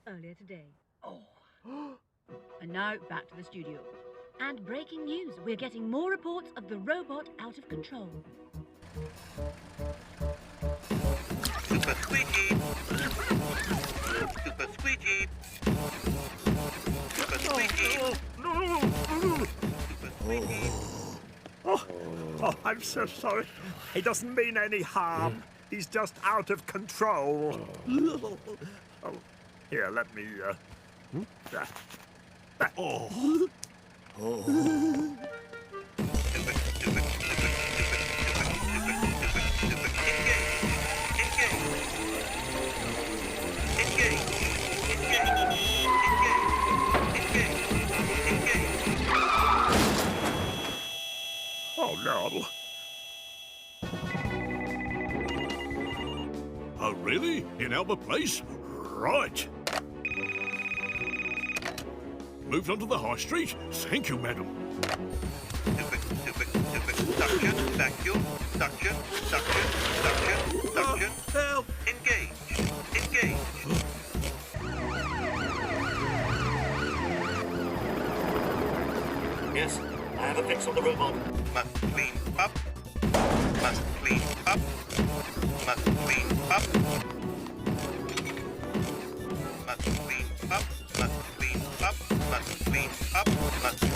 Earlier today. And now back to the studio. And breaking news, we're getting more reports of the robot out of control. Super squeegee. Super squeegee. Super squeegee. Super squeegee. Oh, I'm so sorry. He doesn't mean any harm. He's just out of control. Oh, here, let me... Oh, no. Oh, really? In Albert Place? Right. Moved onto the high street? Thank you, madam. Suction, vacuum, suction, suction, suction, suction. Help! Engage, engage. Yes, I have a fix on the robot. Must clean up. Must clean up. Must clean up. Must clean up. Must clean up. Must clean up. Must